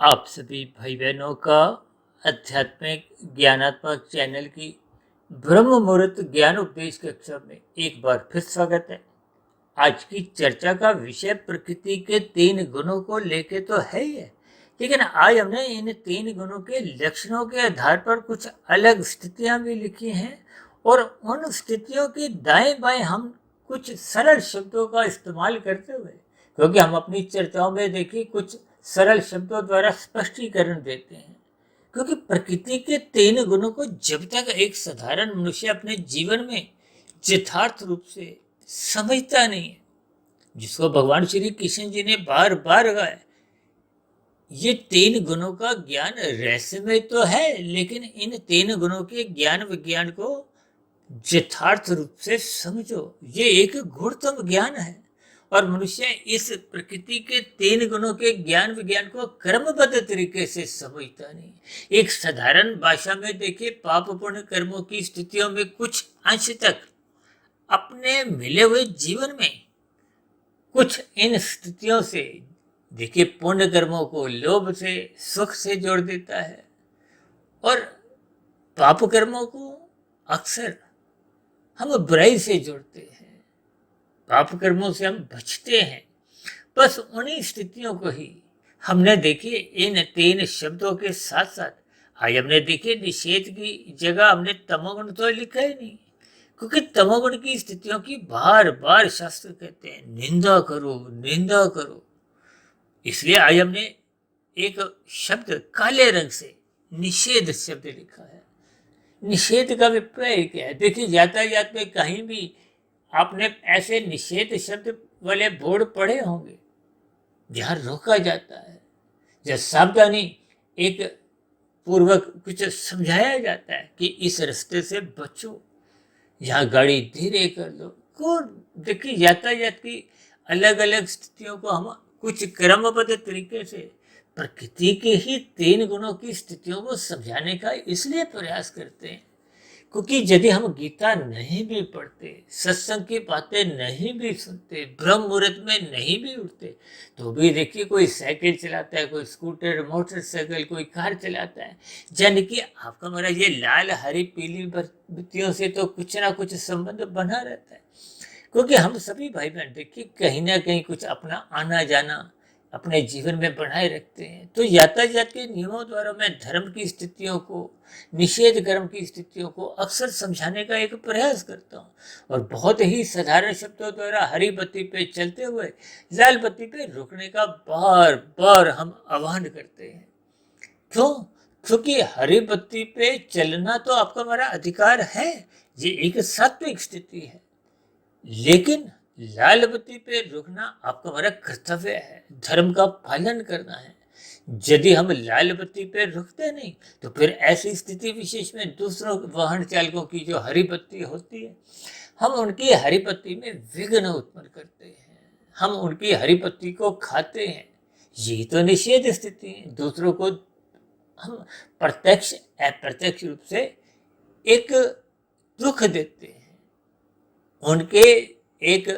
आप सभी भाई बहनों का आध्यात्मिक ज्ञानात्मक चैनल की ब्रह्म मुहूर्त ज्ञान उपदेश कक्षा में एक बार फिर स्वागत है। आज की चर्चा का विषय प्रकृति के 3 गुणों को लेके तो है ही है, लेकिन आज हमने इन 3 गुणों के लक्षणों के आधार पर कुछ अलग स्थितियां भी लिखी हैं और उन स्थितियों के दाएं बाएं हम कुछ सरल शब्दों का इस्तेमाल करते हुए, क्योंकि हम अपनी चर्चाओं में देखिए कुछ सरल शब्दों द्वारा स्पष्टीकरण देते हैं। क्योंकि प्रकृति के 3 गुणों को जब तक एक साधारण मनुष्य अपने जीवन में यथार्थ रूप से समझता नहीं है, जिसको भगवान श्री कृष्ण जी ने बार बार कहा है, ये 3 गुणों का ज्ञान रहस्यमय तो है, लेकिन इन 3 गुणों के ज्ञान विज्ञान को यथार्थ रूप से समझो। ये एक गुणतम ज्ञान है और मनुष्य इस प्रकृति के 3 गुणों के ज्ञान विज्ञान को क्रमबद्ध तरीके से समझता नहीं। एक साधारण भाषा में देखिए, पाप पुण्य कर्मों की स्थितियों में कुछ अंश तक अपने मिले हुए जीवन में कुछ इन स्थितियों से देखिए पुण्य कर्मों को लोभ से सुख से जोड़ देता है और पाप कर्मों को अक्सर हम बुराई से जोड़ते हैं। पाप कर्मों से हम बचते हैं। बस उन्हीं स्थितियों को ही हमने देखिए इन 3 शब्दों के साथ साथ आज हमने देखिए निषेध की जगह हमने तमोगुण तो लिखा ही नहीं, क्योंकि तमोगुण की स्थितियों की बार बार शास्त्र कहते हैं निंदा करो निंदा करो। इसलिए आज हमने एक शब्द काले रंग से निषेध शब्द लिखा है। निषेध का अभिप्राय क्या है? देखिए यातायात में कहीं भी आपने ऐसे निषेध शब्द वाले बोर्ड पढ़े होंगे जहां रोका जाता है, जहां सावधानी एक पूर्वक कुछ समझाया जाता है कि इस रास्ते से बचो, यहाँ गाड़ी धीरे कर दो। को देखिए यातायात की अलग अलग स्थितियों को हम कुछ क्रमबद्ध तरीके से प्रकृति के ही 3 गुणों की स्थितियों को समझाने का इसलिए प्रयास करते हैं, क्योंकि यदि हम गीता नहीं भी पढ़ते, सत्संग की बातें नहीं भी सुनते, ब्रह्म मुहूर्त में नहीं भी उठते, तो भी देखिए कोई साइकिल चलाता है, कोई स्कूटर मोटरसाइकिल, कोई कार चलाता है, यानी कि आपका मेरा ये लाल हरी पीली बत्तियों से तो कुछ ना कुछ संबंध बना रहता है। क्योंकि हम सभी भाई बहन देखिए कहीं ना कहीं कुछ अपना आना जाना अपने जीवन में बढ़ाए रखते हैं। तो यातायात के नियमों द्वारा मैं धर्म की स्थितियों को, निषेध कर्म की स्थितियों को अक्सर समझाने का एक प्रयास करता हूँ और बहुत ही साधारण शब्दों द्वारा हरी बत्ती पे चलते हुए लाल बत्ती पे रुकने का बार बार हम आह्वान करते हैं। क्यों? क्योंकि हरी बत्ती पे चलना तो आपका हमारा अधिकार है, ये एक सात्विक स्थिति है, लेकिन लाल बत्ती पे रुकना आपका हमारा कर्तव्य है, धर्म का पालन करना है। यदि हम लाल बत्ती पे रुकते नहीं तो फिर ऐसी स्थिति विशेष में दूसरों वाहन चालकों की जो हरी बत्ती होती है, हम उनकी हरी बत्ती में विघ्न उत्पन्न करते हैं, हम उनकी हरी बत्ती को खाते हैं। यही तो निषेध स्थिति है। दूसरों को हम प्रत्यक्ष अप्रत्यक्ष रूप से एक दुख देते हैं, उनके एक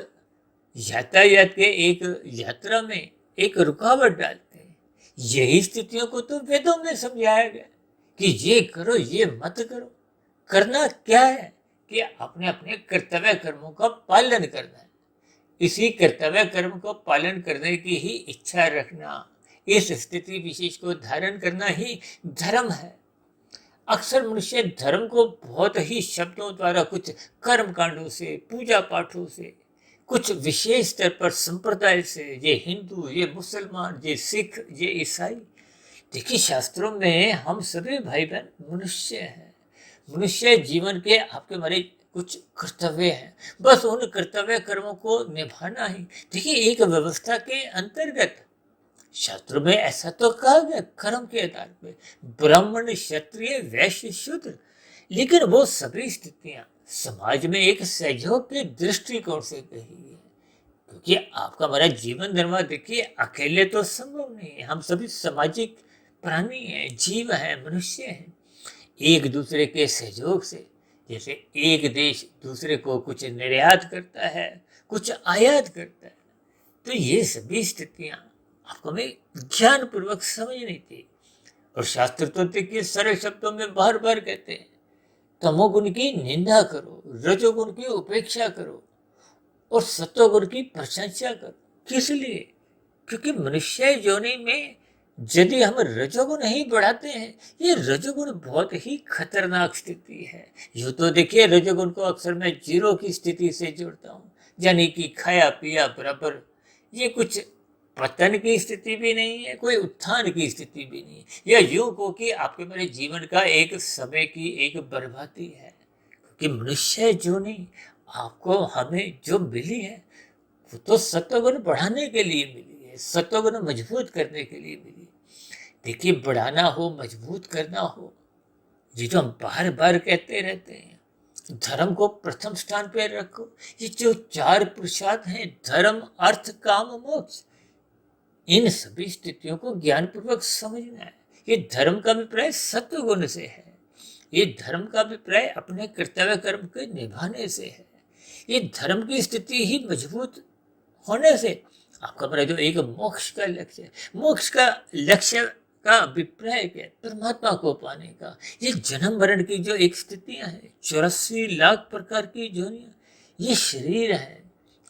यातायात के एक यात्रा में एक रुकावट डालते हैं। यही स्थितियों को तो वेदों में समझाया गया कि ये करो ये मत करो। करना क्या है कि अपने अपने कर्तव्य कर्मों का पालन करना है। इसी कर्तव्य कर्म को पालन करने की ही इच्छा रखना, इस स्थिति विशेष को धारण करना ही धर्म है। अक्सर मनुष्य धर्म को बहुत ही शब्दों द्वारा, कुछ कर्म कांडों से, पूजा पाठों से, कुछ विशेष स्तर पर संप्रदाय से, ये हिंदू, ये मुसलमान, ये सिख, ये ईसाई, देखिए शास्त्रों में हम सभी भाई बहन मनुष्य हैं। मनुष्य जीवन के आपके हमारे कुछ कर्तव्य हैं, बस उन कर्तव्य कर्मों को निभाना ही देखिए एक व्यवस्था के अंतर्गत। शास्त्रों में ऐसा तो कहा गया कर्म के आधार पे ब्राह्मण क्षत्रिय वैश्य शूद्र, लेकिन वो सभी स्थितियां समाज में एक सहयोग के दृष्टिकोण से कही है। क्योंकि आपका हमारा जीवन धर्म देखिए अकेले तो संभव नहीं है, हम सभी सामाजिक प्राणी हैं, जीव हैं, मनुष्य हैं। एक दूसरे के सहयोग से, जैसे एक देश दूसरे को कुछ निर्यात करता है, कुछ आयात करता है, तो ये सभी स्थितियां आपको हमें ज्ञान पूर्वक समझनी चाहिए। और शास्त्र तो देखिए सरल शब्दों में बार बार कहते हैं, तमोगुण की निंदा करो, रजोगुण की उपेक्षा करो और सत्वगुण की प्रशंसा करो। किस लिए? क्योंकि मनुष्य योनि में यदि हम रजोगुण ही बढ़ाते हैं, ये रजोगुण बहुत ही खतरनाक स्थिति है। यूं तो देखिए रजोगुण को अक्सर मैं जीरो की स्थिति से जोड़ता हूँ, यानी कि खाया पिया बराबर। ये कुछ पतन की स्थिति भी नहीं है, कोई उत्थान की स्थिति भी नहीं है। यह यूं को कि आपके मेरे जीवन का एक समय की एक बर्बादी है। कि मनुष्य योनि आपको हमें जो मिली है वो तो सत्वगुण बढ़ाने के लिए मिली है, सत्वगुण मजबूत करने के लिए मिली है। देखिए बढ़ाना हो, मजबूत करना हो, ये जो हम बार बार कहते रहते हैं, धर्म को प्रथम स्थान पे रखो। ये जो चार पुरुषार्थ हैं, धर्म अर्थ काम मोक्ष, इन सभी स्थितियों को ज्ञान पूर्वक समझना है। ये धर्म का अभिप्राय सत्व गुण से है, ये धर्म का अभिप्राय अपने कर्तव्य कर्म के निभाने से है, ये धर्म की स्थिति ही मजबूत होने से आपका मेरा जो एक मोक्ष का लक्ष्य है, मोक्ष का लक्ष्य का अभिप्राय क्या है? परमात्मा को पाने का। ये जन्म मरण की जो एक स्थितियां हैं, 84 लाख प्रकार की जोनियां, ये शरीर है।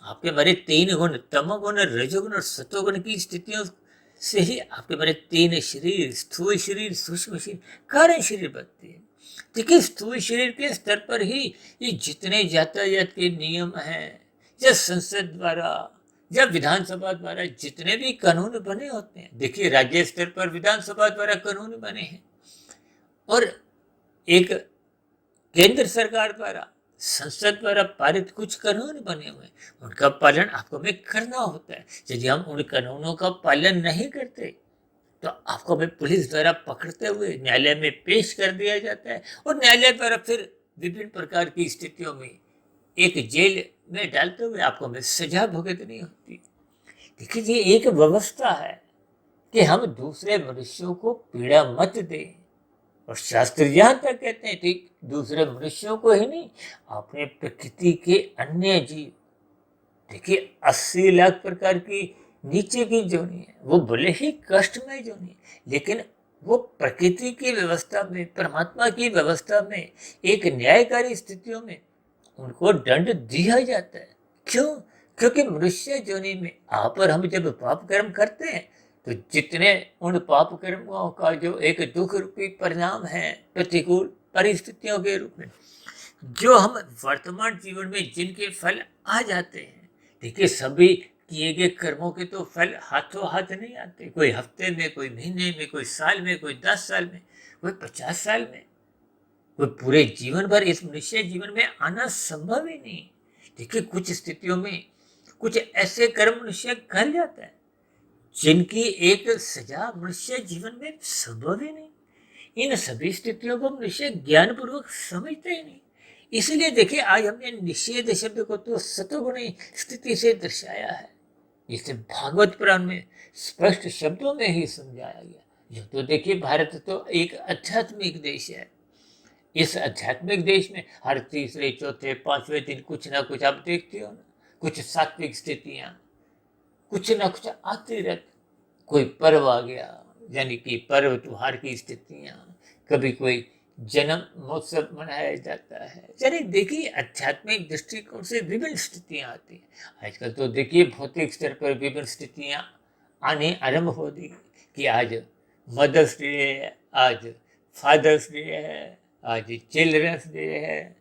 आपके मेरे तीन गुण, तमोगुण, रजोगुण और सतोगुण की स्थितियों से ही आपके मेरे तीन शरीर, स्थूल शरीर, सूक्ष्म शरीर, कारण शरीर बनते हैं। देखिए स्थूल शरीर के स्तर पर ही ये जितने यातायात के नियम हैं, या संसद द्वारा या विधानसभा द्वारा जितने भी कानून बने होते हैं, देखिए राज्य स्तर पर विधानसभा द्वारा कानून बने हैं और एक केंद्र सरकार द्वारा, संसद द्वारा पारित कुछ कानून बने हुए, उनका पालन आपको हमें करना होता है। यदि हम उन कानूनों का पालन नहीं करते तो आपको हमें पुलिस द्वारा पकड़ते हुए न्यायालय में पेश कर दिया जाता है और न्यायालय द्वारा फिर विभिन्न प्रकार की स्थितियों में एक जेल में डालते हुए आपको हमें सजा भुगतनी होती। देखिए ये एक व्यवस्था है कि हम दूसरे मनुष्यों को पीड़ा मत दें। और शास्त्र यहाँ तक कहते हैं कि दूसरे मनुष्यों को ही नहीं, अपने प्रकृति के अन्य जीव, देखिए 80 लाख प्रकार की नीचे की जोनी है, वो भले ही कष्टमय जोनी है, लेकिन वो प्रकृति की व्यवस्था में, परमात्मा की व्यवस्था में, एक न्यायकारी स्थितियों में उनको दंड दिया जाता है। क्यों? क्योंकि मनुष्य जोनी में आप और हम जब पाप कर्म करते हैं तो जितने उन पाप कर्मों का जो एक दुख रूपी परिणाम है, प्रतिकूल परिस्थितियों के रूप में जो हम वर्तमान जीवन में जिनके फल आ जाते हैं, देखिए सभी किए गए कर्मों के तो फल हाथों हाथ नहीं आते। कोई हफ्ते में, कोई महीने में, कोई साल में, कोई 10 साल में, कोई 50 साल में, कोई पूरे जीवन भर इस मनुष्य जीवन में आना संभव ही नहीं। देखिए कुछ स्थितियों में कुछ ऐसे कर्म मनुष्य कर जाता है जिनकी एक सजा मनुष्य जीवन में संभव ही नहीं। इन सभी स्थितियों को मनुष्य ज्ञान पूर्वक समझते ही नहीं। इसलिए देखिए आज हमने निषेध शब्द को तो सतोगुणी स्थिति से दर्शाया है, इसे भागवत पुराण में स्पष्ट शब्दों में ही समझाया गया। यह तो देखिए भारत तो एक आध्यात्मिक देश है, इस आध्यात्मिक देश में हर तीसरे चौथे पांचवें दिन कुछ ना कुछ आप देखते हो ना, कुछ सात्विक स्थितियां कुछ ना कुछ आती रहती। कोई पर्व आ गया, यानी कि पर्व त्योहार की स्थितियां, कभी कोई जन्म महोत्सव मनाया जाता है। यानी देखिए आध्यात्मिक दृष्टिकोण से विभिन्न स्थितियां आती हैं। आजकल तो देखिए भौतिक स्तर पर विभिन्न स्थितियां आने आरंभ हो गई कि आज मदर्स डे है, आज फादर्स डे है, आज चिल्ड्रंस डे है,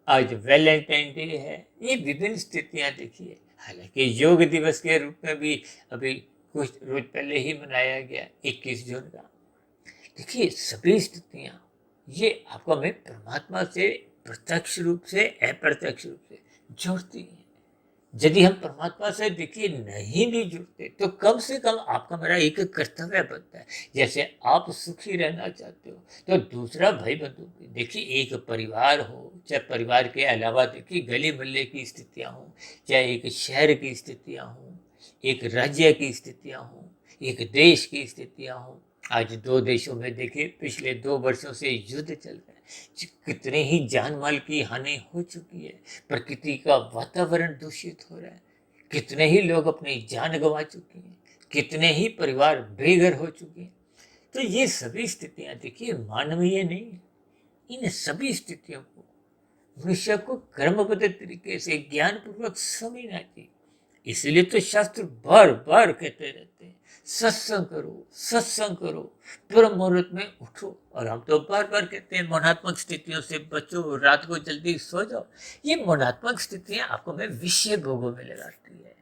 आज वैलेंटाइन डे है। ये विभिन्न स्थितियां देखिए, हालांकि योग दिवस के रूप में भी अभी कुछ रोज पहले ही मनाया गया 21 जून का। देखिए सभी स्थितियां ये आपको हमें परमात्मा से प्रत्यक्ष रूप से, अप्रत्यक्ष रूप से जोड़ती हैं। यदि हम परमात्मा से देखिए नहीं भी जुड़ते तो कम से कम आपका मेरा एक कर्तव्य बनता है। जैसे आप सुखी रहना चाहते हो तो दूसरा भाई बंधु भी, देखिए एक परिवार हो, चाहे परिवार के अलावा देखिए गली मोहल्ले की स्थितियां हो, चाहे एक शहर की स्थितियां हो, एक राज्य की स्थितियां हो, एक देश की स्थितियां हो। आज दो देशों में देखिए पिछले 2 वर्षों से युद्ध चल रहा है, कितने ही जान माल की हानि हो चुकी है, प्रकृति का वातावरण दूषित हो रहा है, कितने ही लोग अपनी जान गंवा चुके हैं, कितने ही परिवार बेघर हो चुके हैं। तो ये सभी स्थितियां देखिए मानवीय नहीं है। इन सभी स्थितियों को मनुष्य को कर्मबद्ध तरीके से ज्ञान पूर्वक समझना चाहिए। इसलिए तो शास्त्र बार बार कहते रहते हैं सत्संग करो, सत्संग करो, ब्रह्म मुहूर्त में उठो। और हम तो बार बार कहते हैं मनात्मक स्थितियों से बचो, रात को जल्दी सो जाओ। ये मनात्मक स्थितियां आपको में विषय भोगों में लगाती है,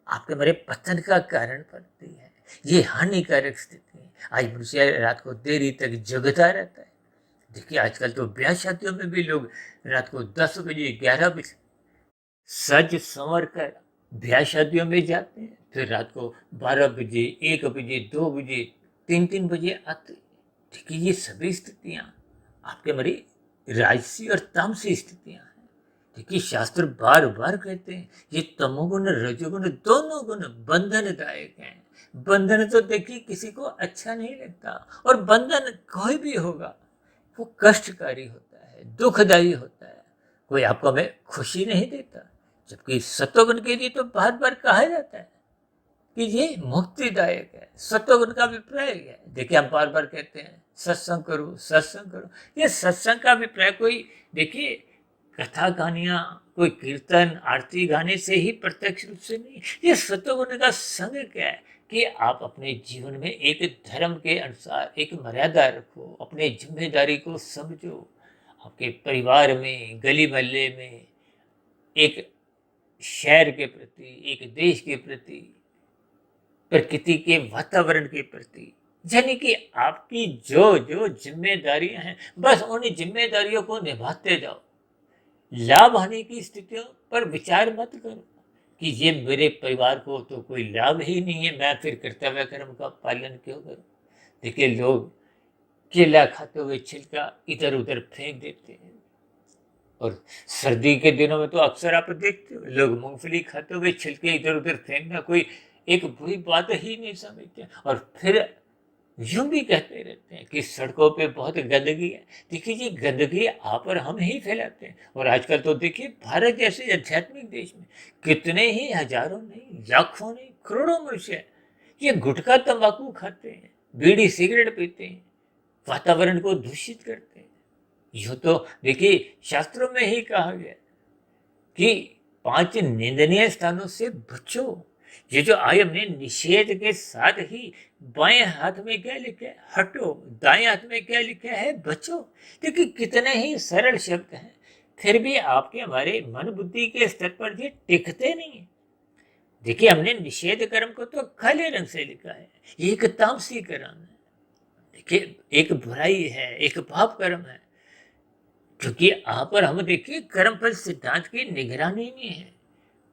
आपके मेरे पतन का कारण बनती है। ये हानिकारक स्थिति है। आज मनुष्य रात को देरी तक जगता रहता है। देखिए आजकल तो ब्याह शादियों में भी लोग रात को 10 बजे 11 बजे सज संवर कर ब्याह शादियों में जाते हैं, फिर रात को 12 बजे 1 बजे 2 बजे 3 3 बजे आते हैं। देखिए ये सभी स्थितियां आपके हमारी राजसी और तामसी स्थितियां हैं। देखिए शास्त्र बार बार कहते हैं ये तमोगुण रजोगुण दोनों गुण बंधनदायक हैं। बंधन तो देखिए किसी को अच्छा नहीं लगता, और बंधन कोई भी होगा वो कष्टकारी होता है, दुखदायी होता है, कोई आपको हमें खुशी नहीं देता। जबकि सत्वगुण के लिए तो बार बार कहा जाता है कि ये मुक्तिदायक है, सत्वगुण का अभिप्राय है। देखिए हम बार बार कहते हैं सत्संग करो, सत्संग करो। ये सत्संग का अभिप्राय कोई देखिए कथा कहानियां, कोई कीर्तन आरती गाने से ही प्रत्यक्ष रूप से नहीं। ये सत्वगुण का संग क्या है कि आप अपने जीवन में एक धर्म के अनुसार एक मर्यादा रखो, अपने जिम्मेदारी को समझो। आपके परिवार में, गली मोहल्ले में, एक शहर के प्रति, एक देश के प्रति, प्रकृति के वातावरण के प्रति, यानी कि आपकी जो जो जिम्मेदारियां हैं बस उन जिम्मेदारियों को निभाते जाओ। लाभ हानि की स्थितियों पर विचार मत करो कि ये मेरे परिवार को तो कोई लाभ ही नहीं है, मैं फिर कर्तव्य कर्म का पालन क्यों करूं। देखिए लोग केला खाते हुए छिलका इधर उधर फेंक देते हैं, और सर्दी के दिनों में तो अक्सर आप देखते हो लोग मूंगफली खाते हुए छिलके इधर उधर फेंकना कोई एक बुरी बात ही नहीं समझते, और फिर यूं भी कहते रहते हैं कि सड़कों पे बहुत गंदगी है। देखिए ये गंदगी आप और हम ही फैलाते हैं। और आजकल तो देखिए भारत जैसे आध्यात्मिक देश में कितने ही हजारों नहीं, लाखों नहीं, करोड़ों मनुष्य ये गुटखा तंबाकू खाते हैं, बीड़ी सिगरेट पीते हैं, वातावरण को दूषित करते हैं। यूं तो देखिए शास्त्रों में ही कहा गया कि 5 निंदनीय स्थानों से बचो। ये जो आय हमने निषेध के साथ ही बाएं हाथ में क्या लिखा है हटो, दाएं हाथ में क्या लिखा है बचो। देखिए कितने ही सरल शब्द हैं, फिर भी आपके हमारे मन बुद्धि के स्तर पर ये टिकते नहीं है। देखिए हमने निषेध कर्म को तो काले रंग से लिखा है, ये एक तामसी कर्म है। देखिए एक बुराई है, एक पाप कर्म है, क्योंकि आप और हम देखिए कर्मफल सिद्धांत की निगरानी में है।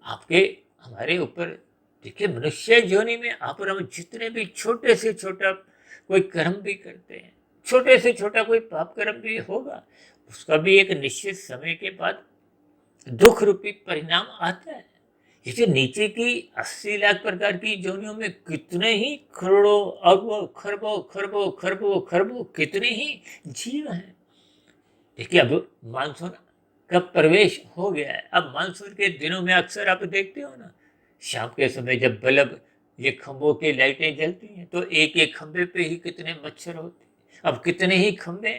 आपके हमारे ऊपर देखिए मनुष्य योनि में आप और हम जितने भी छोटे से छोटा कोई कर्म भी करते हैं, छोटे से छोटा कोई पाप कर्म भी होगा, उसका भी एक निश्चित समय के बाद दुख रूपी परिणाम आता है। जैसे नीचे की 80 लाख प्रकार की योनियों में कितने ही करोड़ों अरबों खरबों खरबों खरबों खरबों कितने ही जीव हैं। देखिए अब मानसून का प्रवेश हो गया है। अब मानसून के दिनों में अक्सर आप देखते हो ना, शाम के समय जब बल्ब ये खंभों की लाइटें जलती हैं तो एक एक खंभे पे ही कितने मच्छर होते हैं। अब कितने ही खंभे,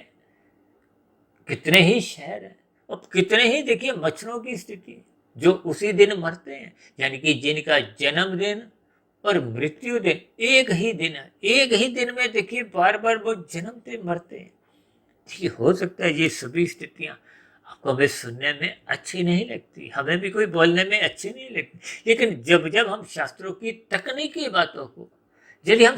कितने ही शहर हैं, अब कितने ही देखिए मच्छरों की स्थिति जो उसी दिन मरते हैं, यानी कि जिनका जन्मदिन और मृत्यु दिन एक ही दिन है। एक ही दिन में देखिए बार बार वो जन्मते मरते हैं। ठीक हो सकता है ये सभी स्थितियां आपको हमें सुनने में अच्छी नहीं लगती, हमें भी कोई बोलने में अच्छी नहीं लगती, लेकिन जब जब हम शास्त्रों की तकनीकी बातों को यदि हम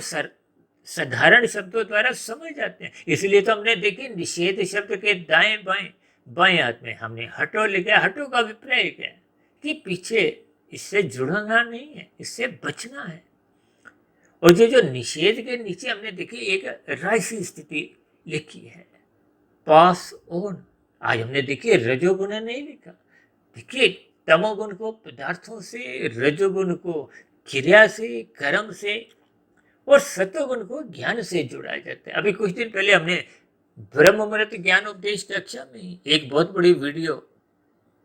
साधारण शब्दों द्वारा समझ जाते हैं, इसलिए तो हमने देखी निषेध शब्द के दाएं बाएं, बाएं हाथ में हमने हटो लिखा। हटो का अभिप्राय क्या है कि पीछे इससे जुड़ना नहीं है, इससे बचना है। और जो जो निषेध के नीचे हमने देखी एक राशि स्थिति लिखी है, पास ऑन। आज हमने देखिए रजोगुण नहीं लिखा। देखिए तमोगुण को पदार्थों से, रजोगुण को क्रिया से, कर्म से, और सत्वगुण को ज्ञान से जोड़ा जाता है। अभी कुछ दिन पहले हमने ब्रह्म मुहूर्त ज्ञान उपदेश कक्षा में एक बहुत बड़ी वीडियो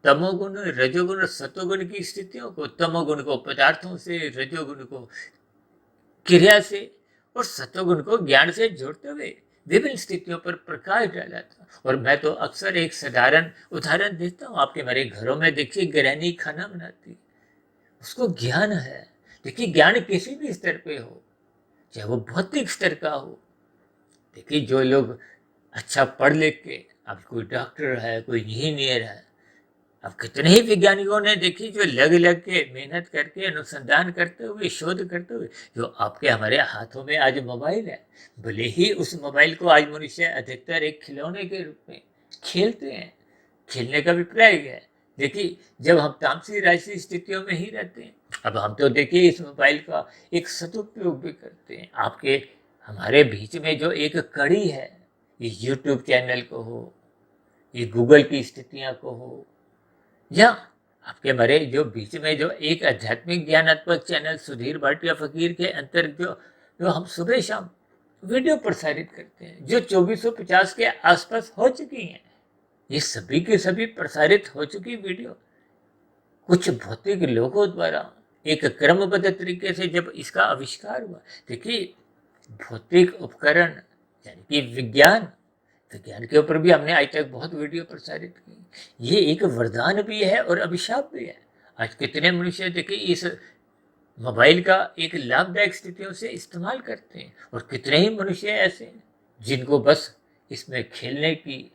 तमोगुण, रजोगुण और सत्वगुण की स्थितियों को, तमोगुण को पदार्थों से, रजोगुण को क्रिया से और सत्वगुण को ज्ञान से जोड़ते हुए विभिन्न स्थितियों पर प्रकाश डाला था। और मैं तो अक्सर एक साधारण उदाहरण देता हूँ। आपके मेरे घरों में देखिए गृहिणी खाना बनाती, उसको ज्ञान है। देखिए ज्ञान किसी भी स्तर पे हो, चाहे वो भौतिक स्तर का हो। देखिए जो लोग अच्छा पढ़ लिख के, अब कोई डॉक्टर है, कोई इंजीनियर है, अब कितने ही वैज्ञानिकों ने देखी जो लग लग के मेहनत करके अनुसंधान करते हुए शोध करते हुए जो आपके हमारे हाथों में आज मोबाइल है। भले ही उस मोबाइल को आज मनुष्य अधिकतर एक खिलौने के रूप में खेलते हैं, खेलने का अभिप्राय है। देखिए जब हम तामसी राजसी स्थितियों में ही रहते हैं, अब हम तो देखिए इस मोबाइल का एक सदुपयोग भी करते हैं। आपके हमारे बीच में जो एक कड़ी है, ये यूट्यूब चैनल को हो, ये गूगल की स्थितियां को हो, या आपके हमारे जो बीच में जो एक आध्यात्मिक ज्ञानात्मक चैनल सुधीर भाटिया फकीर के अंतर्गत जो हम सुबह शाम वीडियो प्रसारित करते हैं, जो 2450 के आसपास हो चुकी हैं, ये सभी के सभी प्रसारित हो चुकी वीडियो कुछ भौतिक लोगों द्वारा एक क्रमबद्ध तरीके से जब इसका आविष्कार हुआ। देखिए भौतिक उपकरण यानी कि विज्ञान विज्ञान के ऊपर भी हमने आज तक बहुत वीडियो प्रसारित की। ये एक वरदान भी है और अभिशाप भी है। आज कितने मनुष्य देखिए इस मोबाइल का एक लाभदायक स्थितियों से इस्तेमाल करते हैं, और कितने ही मनुष्य ऐसे हैं जिनको बस इसमें खेलने की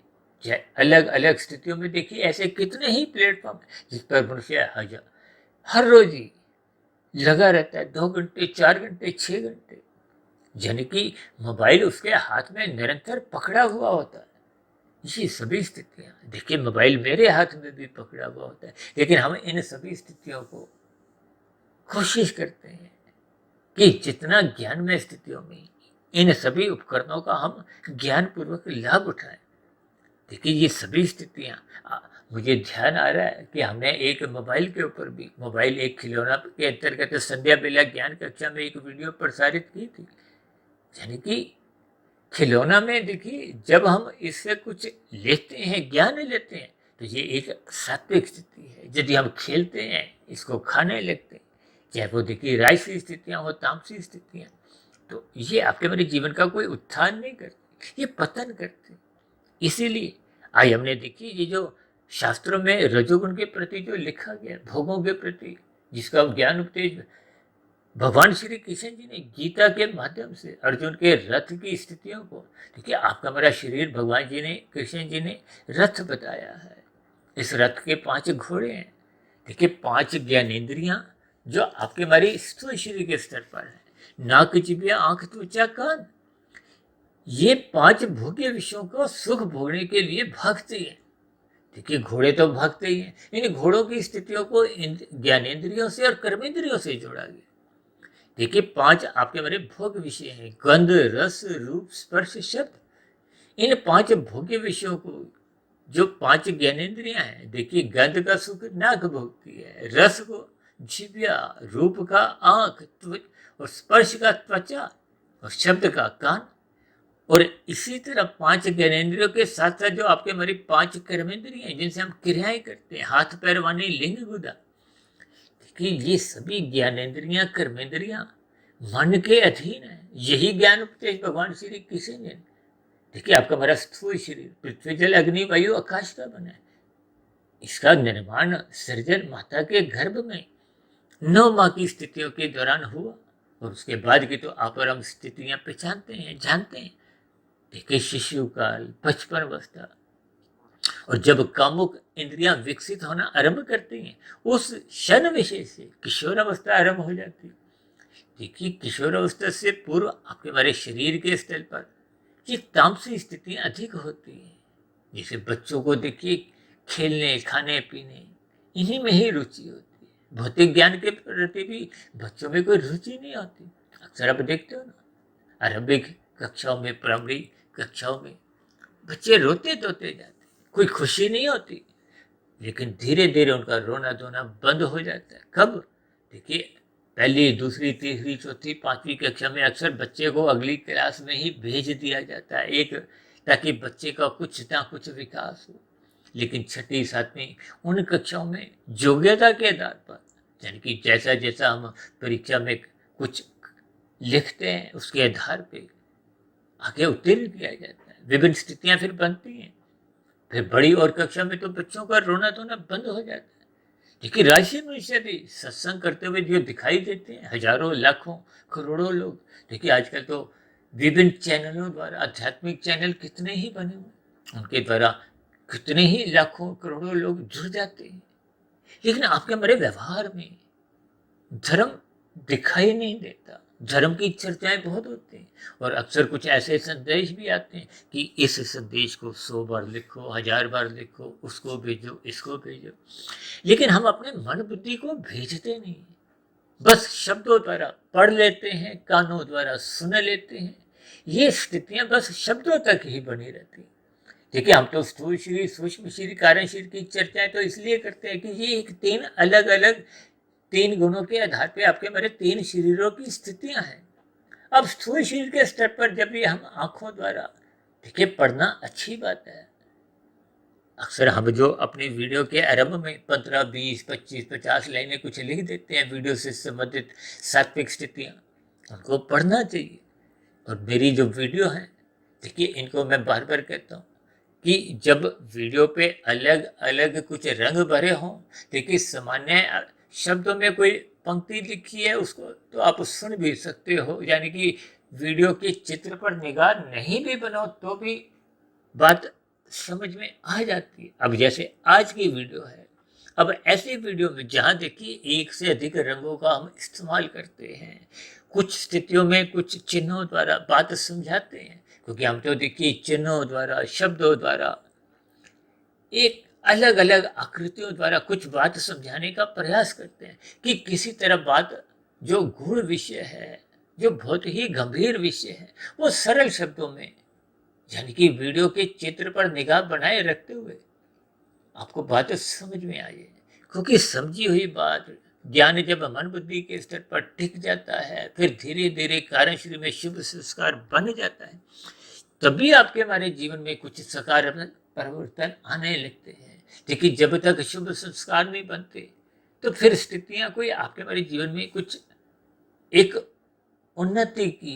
अलग अलग स्थितियों में देखिए ऐसे कितने ही प्लेटफॉर्म जिस पर मनुष्य हर रोज ही लगा रहता है, 2 घंटे 4 घंटे 6 घंटे, यानी कि मोबाइल उसके हाथ में निरंतर पकड़ा हुआ होता है। ये सभी स्थितियां देखिए मोबाइल मेरे हाथ में भी पकड़ा हुआ होता है, लेकिन हम इन सभी स्थितियों को कोशिश करते हैं कि जितना ज्ञान में स्थितियों में इन सभी उपकरणों का हम ज्ञान पूर्वक लाभ उठाएं। देखिए ये सभी स्थितियां मुझे ध्यान आ रहा है कि हमने एक मोबाइल के ऊपर भी, मोबाइल एक खिलौना के अंतर्गत संध्या बेला ज्ञान कक्षा में एक वीडियो प्रसारित की थी। यानी कि खिलौना में देखिए जब हम इससे कुछ लेते हैं, ज्ञान लेते हैं, तो ये एक सात्विक स्थिति है। यदि हम खेलते हैं, इसको खाने लगते हैं, चाहे वो देखिए राजसी स्थितियां हो, तामसी स्थितियां, तो ये आपके मेरे जीवन का कोई उत्थान नहीं करते, ये पतन करते। इसीलिए आज हमने देखी ये जो शास्त्रों में रजोगुण के प्रति जो लिखा गया, भोगों के प्रति जिसका ज्ञान उपदेश भगवान श्री कृष्ण जी ने गीता के माध्यम से अर्जुन के रथ की स्थितियों को, देखिए आपका मेरा शरीर भगवान जी ने, कृष्ण जी ने रथ बताया है। इस रथ के 5 घोड़े हैं। देखिए 5 ज्ञानेंद्रियां जो आपके हमारी स्थूल शरीर के स्तर पर है, नाक जिह्वा आंख त्वचा कान, ये 5 भोग्य विषयों को सुख भोगने के लिए भागते हैं। देखिए घोड़े तो भागते ही हैं, इन घोड़ों की स्थितियों को इन ज्ञानेंद्रियों से और कर्मेंद्रियों से जोड़ा गया। देखिए 5 आपके मेरे भोग विषय हैं, गंध रस रूप स्पर्श शब्द। इन 5 भोग्य विषयों को जो 5 ज्ञानेंद्रियां हैं, देखिए गंध का सुख नाक भोगती है, रस को जिह्वा, रूप का आंख और स्पर्श का त्वचा और शब्द का कान। और इसी तरह 5 ज्ञानेंद्रियों के साथ साथ जो आपके हमारी 5 कर्मेंद्रियां हैं जिनसे हम क्रियाएं करते हैं, हाथ पैर वाणी लिंग गुदा, कि ये सभी ज्ञानेंद्रियां कर्मेंद्रियां मन के अधीन है। यही ज्ञान उपदेश भगवान श्री कृष्ण ने, देखिए आपका हमारा स्थूल शरीर पृथ्वी जल अग्नि वायु आकाश का बना है। इसका निर्माण सृजन माता के गर्भ में 9 माह की स्थितियों के दौरान हुआ, और उसके बाद की तो आप और हम स्थितियां पहचानते हैं, जानते हैं। देखिए शिशु काल, बचपन अवस्था, और जब कामुक इंद्रियां विकसित होना आरंभ करती हैं, उस क्षण विशेष से किशोर अवस्था आरंभ हो जाती है। देखिए किशोर अवस्था से पूर्व आपके हमारे शरीर के स्तर पर ये तामसी स्थितियां अधिक होती हैं। जैसे बच्चों को देखिए खेलने खाने पीने इन्हीं में ही रुचि होती है। भौतिक ज्ञान के प्रति भी बच्चों में कोई रुचि नहीं होती। अक्सर आप देखते हो ना, आरंभिक कक्षाओं में, प्राइमरी कक्षाओं में बच्चे रोते धोते जाते, कोई खुशी नहीं होती, लेकिन धीरे धीरे उनका रोना धोना बंद हो जाता है। कब? देखिए पहली दूसरी तीसरी चौथी पांचवी कक्षा में अक्सर बच्चे को अगली क्लास में ही भेज दिया जाता है, एक ताकि बच्चे का कुछ ना कुछ विकास हो। लेकिन छठी सातवीं उन कक्षाओं में योग्यता के आधार पर, यानी कि जैसा जैसा हम परीक्षा में कुछ लिखते हैं, उसके आधार पे आगे उत्तीर्ण किया जाता है। विभिन्न स्थितियां फिर बनती हैं। फिर बड़ी और कक्षा में तो बच्चों का रोना धोना बंद हो जाता है। देखिए राशि मनुष्य भी सत्संग करते हुए जो दिखाई देते हैं, हजारों लाखों करोड़ों लोग। देखिए आजकल तो विभिन्न चैनलों द्वारा, आध्यात्मिक चैनल कितने ही बने हुए, उनके द्वारा कितने ही लाखों करोड़ों लोग जुड़ जाते हैं। लेकिन आपके हमारे व्यवहार में धर्म दिखाई नहीं देता। धर्म की चर्चाएं बहुत होती हैं और अक्सर कुछ ऐसे संदेश भी आते हैं कि इस संदेश को 100 बार लिखो, 1000 बार लिखो, उसको भेजो, इसको भेजो। लेकिन हम अपने मन बुद्धि को भेजते नहीं, बस शब्दों द्वारा पढ़ लेते हैं, कानों द्वारा सुन लेते हैं। ये स्थितियां बस शब्दों तक ही बनी रहती हैं। देखिए हम तो स्थूल शरीर, सूक्ष्म शरीर, कारण शरीर की चर्चाएं तो इसलिए करते हैं कि ये एक 3 अलग अलग 3 गुणों के आधार पे आपके मेरे 3 शरीरों की स्थितियां हैं। अब स्थूल शरीर के स्तर पर जब भी हम आंखों द्वारा, देखिए पढ़ना अच्छी बात है। अक्सर हम जो अपनी वीडियो के आरंभ में 15, 20, 25, 50 लाइनें कुछ लिख देते हैं वीडियो से संबंधित सात्विक स्थितियां, उनको पढ़ना चाहिए। और मेरी जो वीडियो है, देखिए इनको मैं बार बार कहता हूँ कि जब वीडियो पे अलग अलग कुछ रंग भरे हों, देखिए सामान्य शब्दों में कोई पंक्ति लिखी है उसको तो आप सुन भी सकते हो, यानी कि वीडियो के चित्र पर निगाह नहीं भी बनाओ तो भी बात समझ में आ जाती है। अब जैसे आज की वीडियो है, अब ऐसी वीडियो में जहाँ देखिए एक से अधिक रंगों का हम इस्तेमाल करते हैं, कुछ स्थितियों में कुछ चिन्हों द्वारा बात समझाते हैं, क्योंकि हम तो देखिए चिन्हों द्वारा, शब्दों द्वारा, एक अलग अलग आकृतियों द्वारा कुछ बात समझाने का प्रयास करते हैं कि किसी तरह बात जो गूढ़ विषय है, जो बहुत ही गंभीर विषय है, वो सरल शब्दों में, यानी कि वीडियो के चित्र पर निगाह बनाए रखते हुए आपको बात समझ में आ जाए। क्योंकि समझी हुई बात, ज्ञान जब मन बुद्धि के स्तर पर टिक जाता है, फिर धीरे धीरे कारण शरीर में शुभ संस्कार बन जाता है, तभी आपके हमारे जीवन में कुछ सकारात्मक परिवर्तन आने लगते हैं। लेकिन जब तक शुभ संस्कार नहीं बनते तो फिर स्थितियां कोई आपके हमारे जीवन में कुछ एक उन्नति की,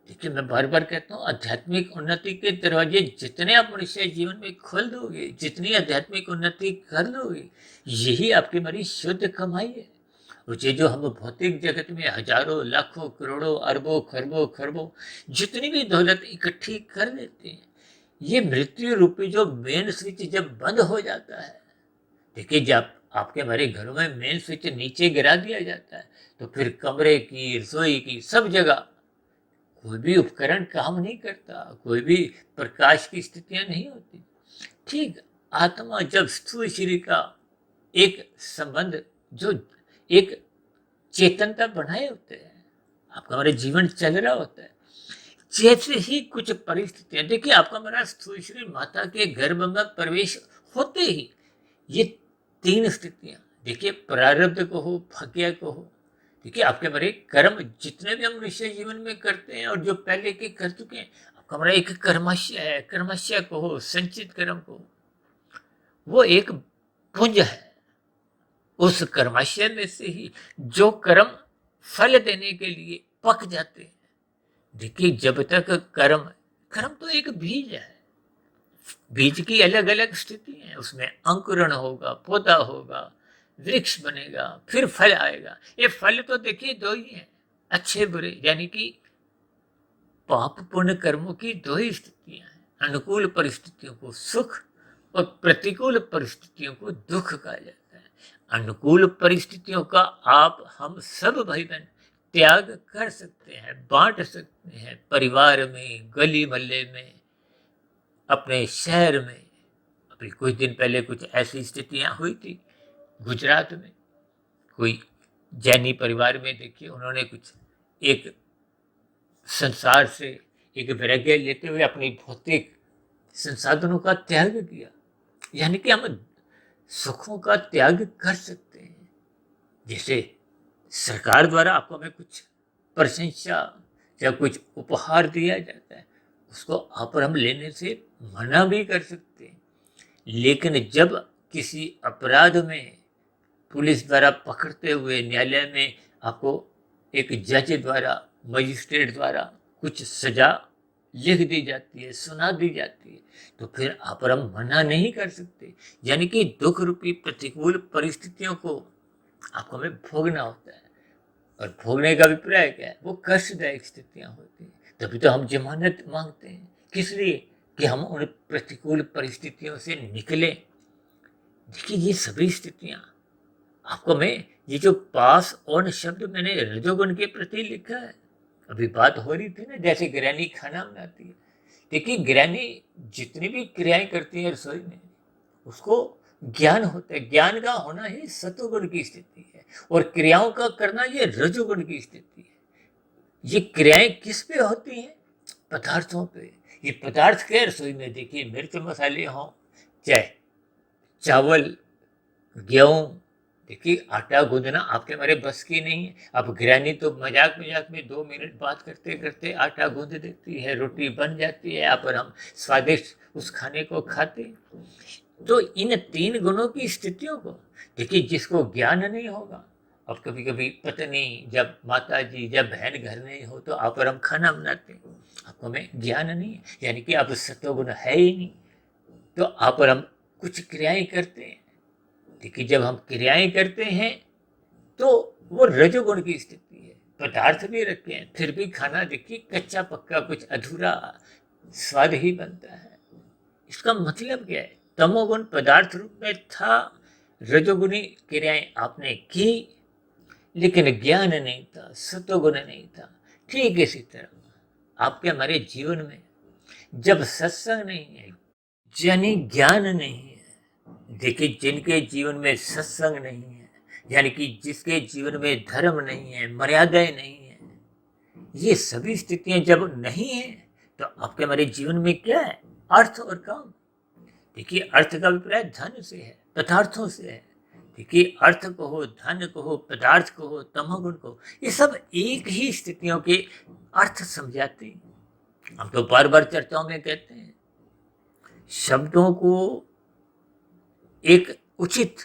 देखिए मैं बार बार कहता हूँ, आध्यात्मिक उन्नति के दरवाजे जितने आप मनुष्य जीवन में खोल दोगे, जितनी आध्यात्मिक उन्नति कर लोगे, यही आपकी हमारी शुद्ध कमाई है। और ये जो हम भौतिक जगत में हजारों लाखों करोड़ों अरबों खरबों खरबों जितनी भी दौलत इकट्ठी कर लेते हैं, ये मृत्यु रूपी जो मेन स्विच जब बंद हो जाता है, देखिए जब आपके हमारे घरों में मेन स्विच नीचे गिरा दिया जाता है तो फिर कमरे की, रसोई की, सब जगह कोई भी उपकरण काम नहीं करता, कोई भी प्रकाश की स्थितियां नहीं होती। ठीक आत्मा जब स्थूल शरीर का एक संबंध, जो एक चेतनता बनाए होते हैं, आपका हमारे जीवन चल रहा होता है, जैसे ही कुछ परिस्थितियां, देखिए आपका हमारा स्थूल शरीर माता के गर्भ में प्रवेश होते ही ये 3 स्थितियां, देखिए प्रारब्ध को हो, भाग्य को हो, देखिए आपके हमारे कर्म जितने भी हम मनुष्य जीवन में करते हैं और जो पहले के कर चुके हैं, आपका हमारा एक कर्मश्य है, कर्मश्य को हो, संचित कर्म को, वो एक पुंज है। उस कर्मश्य में से ही जो कर्म फल देने के लिए पक जाते हैं। देखिए जब तक कर्म, कर्म तो एक बीज है, बीज की अलग अलग स्थिति है, उसमें अंकुरण होगा, पौधा होगा, वृक्ष बनेगा, फिर फल आएगा। ये फल तो देखिए 2 ही हैं, अच्छे बुरे, यानी कि पाप पुण्य कर्मों की 2 ही स्थितियां हैं। अनुकूल परिस्थितियों को सुख और प्रतिकूल परिस्थितियों को दुख कहा जाता है। अनुकूल परिस्थितियों का आप हम सब भाई बहन त्याग कर सकते हैं, बांट सकते हैं, परिवार में, गली मोहल्ले में, अपने शहर में। अभी कुछ दिन पहले कुछ ऐसी स्थितियां हुई थी गुजरात में, कोई जैनी परिवार में, देखिए उन्होंने कुछ एक संसार से एक वैराग्य लेते हुए अपनी भौतिक संसाधनों का त्याग किया। यानी कि हम सुखों का त्याग कर सकते हैं। जैसे सरकार द्वारा आपको हमें कुछ प्रशंसा या कुछ उपहार दिया जाता है, उसको आप और हम लेने से मना भी कर सकते हैं। लेकिन जब किसी अपराध में पुलिस द्वारा पकड़ते हुए न्यायालय में आपको एक जज द्वारा मजिस्ट्रेट द्वारा कुछ सजा लिख दी जाती है, सुना दी जाती है, तो फिर आप और हम मना नहीं कर सकते। यानी कि दुख रूपी प्रतिकूल परिस्थितियों को आपको हमें भोगना होता है। और भोगने का अभिप्राय क्या है? वो कष्टदायक स्थितियां होती हैं, तभी तो हम जमानत मांगते हैं। किस लिए? कि हम उन प्रतिकूल परिस्थितियों से निकले। देखिए, ये सभी स्थितियां आपको मैं, ये जो पास ऑन शब्द मैंने रजोगुण के प्रति लिखा है, अभी बात हो रही थी ना, जैसे गृहिणी खाना बनाती है। देखिए, गृहिणी जितनी भी क्रियाएं करती है रसोई में, उसको ज्ञान होता है। ज्ञान का होना ही सत्वगुण की स्थिति है, और क्रियाओं का करना ये रजोगुण की स्थिति है। ये क्रियाएं किस पे होती हैं? पदार्थों पे। ये पदार्थ क्या है रसोई में? देखिए, मिर्च मसाले हों, चाहे चावल, गेहूं। देखिए, आटा गूंदना आपके हमारे बस की नहीं है। अब गृहिणी तो मजाक मजाक में 2 मिनट बात करते करते आटा गूंद देती है, रोटी बन जाती है, आप और हम स्वादिष्ट उस खाने को खाते हैं। तो इन 3 गुणों की स्थितियों को देखिए, जिसको ज्ञान नहीं होगा, अब कभी कभी पत्नी, जब माता जी, जब बहन घर नहीं हो, तो आप और हम खाना बनाते हैं, आपको में ज्ञान नहीं है, यानी कि आप सत्वगुण है ही नहीं। तो आप और हम कुछ क्रियाएं करते हैं। देखिए, जब हम क्रियाएं करते हैं तो वो रजोगुण की स्थिति है। पदार्थ भी रखे हैं, फिर भी खाना देखिए कच्चा पक्का, कुछ अधूरा स्वाद ही बनता है। इसका मतलब क्या है? तमोगुण पदार्थ रूप में था, रजोगुणी क्रियाएं आपने की, लेकिन ज्ञान नहीं था, सत्वगुण नहीं था। ठीक इसी तरह आपके हमारे जीवन में जब सत्संग नहीं है, यानी ज्ञान नहीं है। देखिए, जिनके जीवन में सत्संग नहीं है, यानी कि जिसके जीवन में धर्म नहीं है, मर्यादाएं नहीं है, ये सभी स्थितियां जब नहीं है, तो आपके हमारे जीवन में क्या है? अर्थ और काम। देखिए, अर्थ का अभिप्राय धन से है, पदार्थों से है। देखिए, अर्थ को हो, धन को हो, पदार्थ को हो, तमोगुण को, ये सब एक ही स्थितियों के अर्थ समझाते हैं। हम तो बार बार चर्चाओं में कहते हैं, शब्दों को एक उचित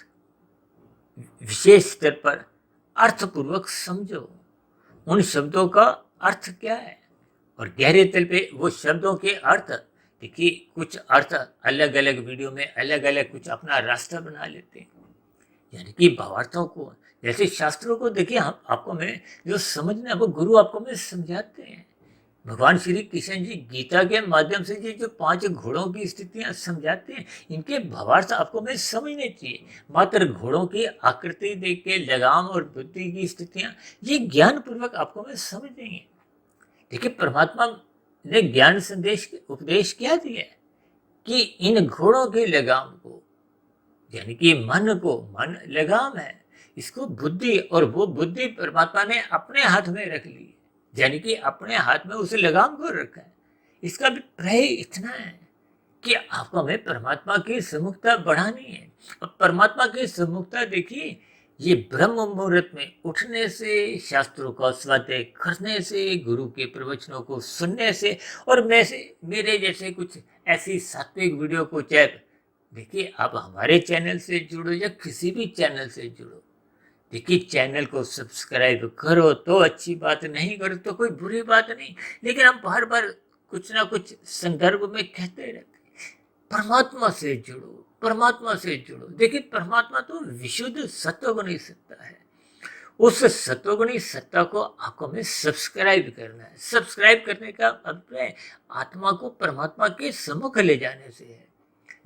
विशेष स्तर पर अर्थपूर्वक समझो। उन शब्दों का अर्थ क्या है, और गहरे तल पे वो शब्दों के अर्थ। देखिए, कुछ अर्थ अलग अलग वीडियो में अलग अलग कुछ अपना रास्ता बना लेते हैं, यानी कि भावार्थों को, जैसे शास्त्रों को देखिए, हम आपको में जो समझना है वो गुरु आपको में समझाते हैं। भगवान श्री कृष्ण जी गीता के माध्यम से ये जो 5 घोड़ों की स्थितियां समझाते हैं, इनके भावार्थ आपको में समझने चाहिए। मात्र घोड़ों की आकृति देख के लगाम और बुद्धि की स्थितियां, ये ज्ञान पूर्वक आपको में समझ नहीं है। देखिए, परमात्मा ने ज्ञान संदेश उपदेश क्या दिया है कि इन घोड़ों के लगाम को, यानी कि मन को, मन लगाम है, इसको बुद्धि, और वो बुद्धि परमात्मा ने अपने हाथ में रख ली, यानी कि अपने हाथ में उस लगाम को रखा है। इसका भी प्रय इतना है कि आपको हमें परमात्मा की सम्मुखता बढ़ानी है। और परमात्मा की सम्मुखता देखिए, ये ब्रह्म मुहूर्त में उठने से, शास्त्रों का स्वाध्याय करने से, गुरु के प्रवचनों को सुनने से, और मेरे जैसे कुछ ऐसी सात्विक वीडियो को, चाहे देखिए आप हमारे चैनल से जुड़ो या किसी भी चैनल से जुड़ो, देखिए चैनल को सब्सक्राइब करो तो अच्छी बात, नहीं करो तो कोई बुरी बात नहीं। लेकिन हम बार बार कुछ ना कुछ संदर्भ में कहते रहते हैं, परमात्मा से जुड़ो, परमात्मा से जुड़ो। देखिए, परमात्मा तो विशुद्ध सत्वगुणी सत्ता है। उस सत्वगुणी सत्ता को आपको हमें सब्सक्राइब करना है। सब्सक्राइब करने का अभिप्राय आत्मा को परमात्मा के सम्मुख ले जाने से है।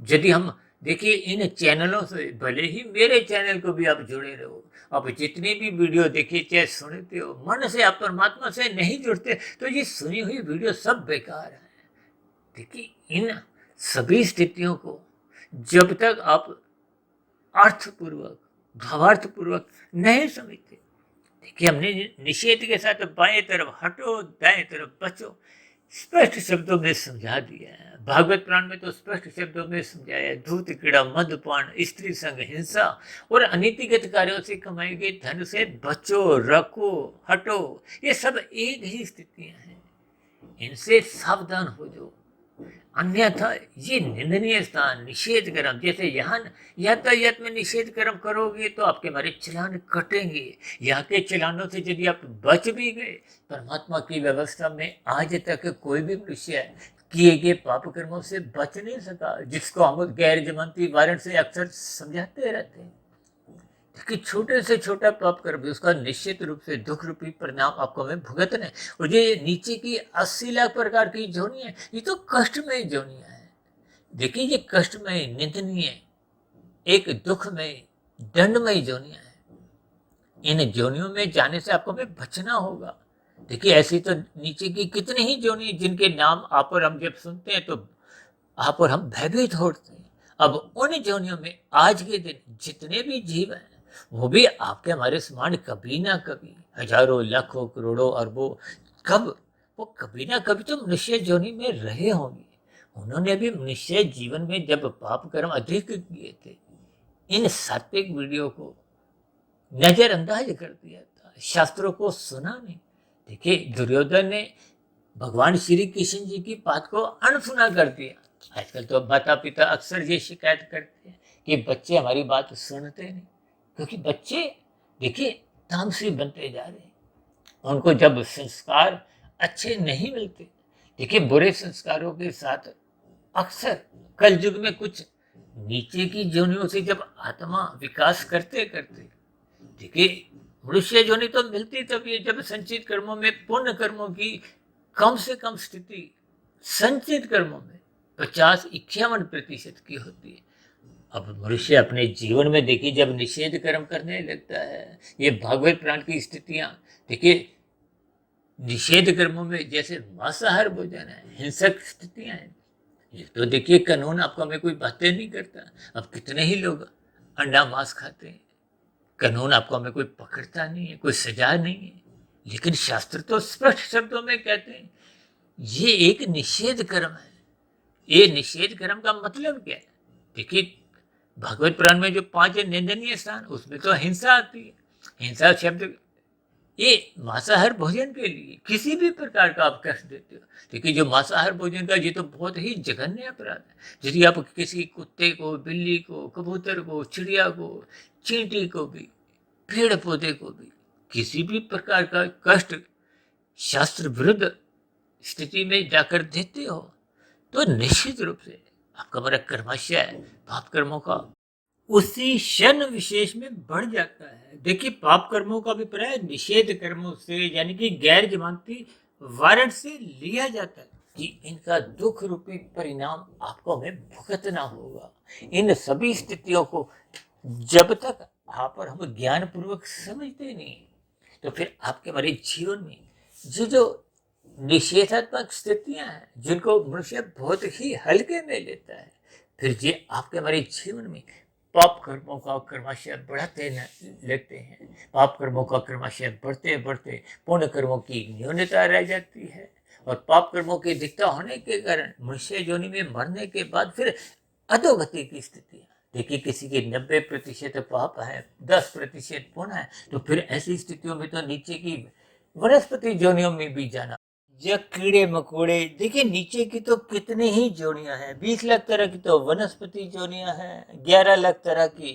यदि हम देखिए, इन चैनलों से, भले ही मेरे चैनल को भी आप जुड़े रहो, आप जितनी भी वीडियो देखिए, चाहे सुनते हो, मन से आप परमात्मा से नहीं जुड़ते, तो ये सुनी हुई वीडियो सब बेकार है। देखिए, इन सभी स्थितियों को जब तक आप अर्थपूर्वक, भावार्थपूर्वक नहीं समझते, देखिए हमने निषेध के साथ बाएं तरफ हटो, दाएं तरफ बचो, स्पष्ट शब्दों में समझा दिया है। भागवत पुराण में तो स्पष्ट शब्दों में समझाया है, धूत कीड़ा, मदपान, स्त्री संग, हिंसा और अनीतिगत कार्यों से कमाए गए धन से बचो, रखो, हटो। ये सब एक ही स्थितियां हैं, इनसे सावधान हो जाओ। अन्यथा ये निंदनीय स्थान निषेध कर्म, जैसे यहाँ यातायात में निषेध कर्म करोगे तो आपके हमारे चलान कटेंगे। यहाँ के चलानों से यदि आप बच भी गए, परमात्मा की व्यवस्था में आज तक कोई भी मनुष्य किए गए पाप कर्मों से बच नहीं सका, जिसको हम गैर जमानती वारंट से अक्सर समझाते रहते हैं कि छोटे से छोटा पाप कर्म भी उसका निश्चित रूप से दुख रूपी परिणाम आपको हमें भुगतना है। और ये नीचे की 80 लाख प्रकार की जोनियां, ये तो कष्टमय जोनियां हैं। देखिए ये कष्टमय, निंदनीय, एक दुखमय, दंडमय जोनियां हैं। इन जोनियों में जाने से आपको हमें बचना होगा। देखिए ऐसी तो नीचे की कितनी ही जोनी जिनके नाम आप और हम जब सुनते हैं तो आप और हम भयभीत होते हैं। अब उन जोनियों में आज के दिन जितने भी जीव हैं वो भी आपके हमारे समान कभी ना कभी, हजारों लाखों करोड़ों अरबों, कब वो कभी ना कभी तो मनुष्य जोनि में रहे होंगे। उन्होंने भी मनुष्य जीवन में जब पाप कर्म अधिक किए थे, इन सात्विक वीडियो को नजरअंदाज कर दिया था, शास्त्रों को सुना नहीं। देखिए दुर्योधन ने भगवान श्री कृष्ण जी की बात को अनसुना कर दिया। आजकल तो माता पिता अक्सर ये शिकायत करते हैं कि बच्चे हमारी बात सुनते नहीं, क्योंकि बच्चे देखिए तामसी बनते जा रहे हैं। उनको जब संस्कार अच्छे नहीं मिलते, देखिए बुरे संस्कारों के साथ अक्सर कल युग में कुछ नीचे की जोनियों से जब आत्मा विकास करते करते, देखिए मनुष्य जोनि तो मिलती तभी है जब संचित कर्मों में, पुण्य कर्मों की कम से कम स्थिति संचित कर्मों में 50-51% की होती है। अब मनुष्य अपने जीवन में देखिए जब निषेध कर्म करने लगता है, ये भागवत प्राण की स्थितियां देखिए, निषेध कर्मों में जैसे मांसाहार भोजन है, हिंसक स्थितियां हैं, ये तो देखिए कानून आपको हमें कोई बातें नहीं करता। अब कितने ही लोग अंडा मांस खाते हैं, कानून आपको हमें कोई पकड़ता नहीं है, कोई सजा नहीं है, लेकिन शास्त्र तो स्पष्ट शब्दों में कहते हैं ये एक निषेध कर्म है। ये निषेध कर्म का मतलब क्या है? देखिए भगवत पुराण में जो 5 निंदनीय स्थान, उसमें तो हिंसा आती है। हिंसा शब्द ये मांसाहार भोजन के लिए किसी भी प्रकार का आप कष्ट देते हो। देखिए जो मांसाहार भोजन का ये तो बहुत ही जघन्य अपराध है। यदि आप किसी कुत्ते को, बिल्ली को, कबूतर को, चिड़िया को, चींटी को भी, पेड़ पौधे को भी किसी भी प्रकार का कष्ट शास्त्र विरुद्ध स्थिति में जाकर देते हो तो निश्चित रूप से आपका बड़ा कर्माशय पाप कर्मों का उसी क्षण विशेष में बढ़ जाता है। देखिए पाप कर्मों का अभिप्राय निषेध कर्मों से यानी कि गैर जमानती वारंट से लिया जाता है कि इनका दुख रूपी परिणाम आपको हमें भुगतना होगा। इन सभी स्थितियों को जब तक आप और हम ज्ञान पूर्वक समझते नहीं तो फिर आपके हमारे जीवन में जो निषेधात्मक स्थितियां हैं जिनको मनुष्य बहुत ही हल्के में लेता है, फिर ये आपके हमारे जीवन में पाप कर्मों का क्रमशः बढ़ाते लगते हैं। पाप कर्मों का क्रमशः बढ़ते बढ़ते पुण्य कर्मों की न्यूनता रह जाती है और पाप कर्मों की अधिकता होने के कारण मनुष्य योनि में मरने के बाद फिर अधोगति की स्थिति है। देखिए किसी के 90% पाप है, 10% पुण्य है, तो फिर ऐसी स्थितियों में तो नीचे की वनस्पति जोनियों में भी जाना या कीड़े मकोड़े, देखिए नीचे की तो कितनी ही जोनियां हैं। 20 लाख तरह की तो वनस्पति जोनियां हैं, 11 लाख तरह की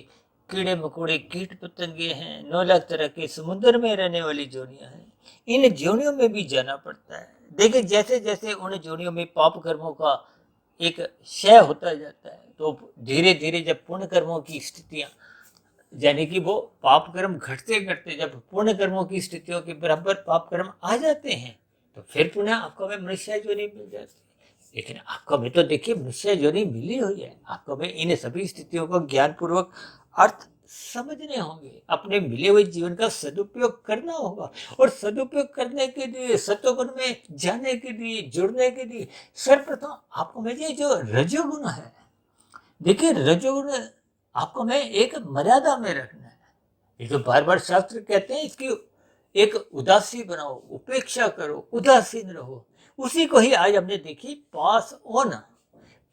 कीड़े मकोड़े कीट पतंगे हैं, 9 लाख तरह के समुद्र में रहने वाली जोनियां हैं। इन जोनियों में भी जाना पड़ता है। देखिए जैसे जैसे उन जोनियों में पाप कर्मों का एक क्षय होता जाता है तो धीरे धीरे जब पुण्य कर्मों की स्थितियां यानी कि वो पाप कर्म घटते घटते जब पुण्य कर्मों की स्थितियों के बराबर पाप कर्म आ जाते हैं तो फिर पुनः आपको हमें मनुष्य जोनि मिल जाती है। लेकिन आपको हमें तो देखिए मनुष्य जोनि मिली हुई है, आपको हमें इन सभी स्थितियों को ज्ञान पूर्वक अर्थ समझने होंगे, अपने मिले हुए जीवन का सदुपयोग करना होगा। और सदुपयोग करने के लिए, सत्वगुण में जाने के लिए, जुड़ने के लिए सर्वप्रथम आपको में ये जो रजोगुण है, देखिए रजोगुण आपको में एक मर्यादा में रखना है। ये जो बार बार शास्त्र कहते हैं इसकी एक उदासी बनाओ, उपेक्षा करो, उदासीन रहो, उसी को ही आज हमने देखी पास ऑन।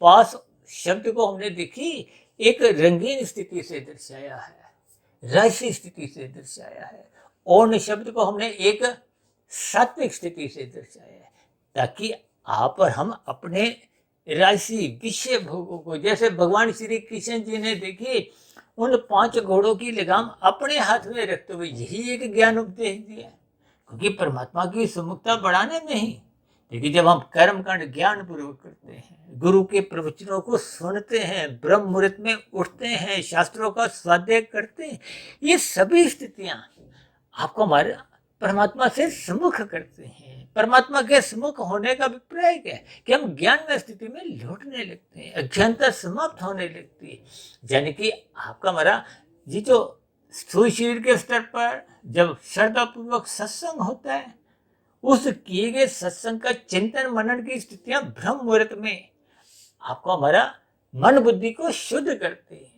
पास शब्द को हमने देखी एक रंगीन स्थिति से दर्शाया है, राशि स्थिति से दर्शाया है। ऑन शब्द को हमने एक सात्विक स्थिति से दर्शाया है ताकि आप और हम अपने राशि विषय भोगों को, जैसे भगवान श्री कृष्ण जी ने देखिए उन 5 घोड़ों की लगाम अपने हाथ में रखते हुए यही एक ज्ञान उपदेश दिया, क्योंकि परमात्मा की सुमुखता बढ़ाने में ही। देखिए जब हम कर्म कांड ज्ञान पूर्वक करते हैं, गुरु के प्रवचनों को सुनते हैं, ब्रह्म मुहूर्त में उठते हैं, शास्त्रों का स्वाध्याय करते हैं, ये सभी स्थितियां आपको हमारे परमात्मा से सम्मुख करते हैं। परमात्मा के सम्मुख होने का अभिप्राय क्या है कि हम ज्ञान में स्थिति में लौटने लगते हैं, अज्ञानता समाप्त होने लगती है। यानी कि आपका हमारा ये जो स्थूल शरीर के स्तर पर जब श्रद्धा पूर्वक सत्संग होता है, उस किए गए सत्संग का चिंतन मनन की स्थितियां ब्रह्म मुहूर्त में आपको हमारा मन बुद्धि को शुद्ध करते हैं।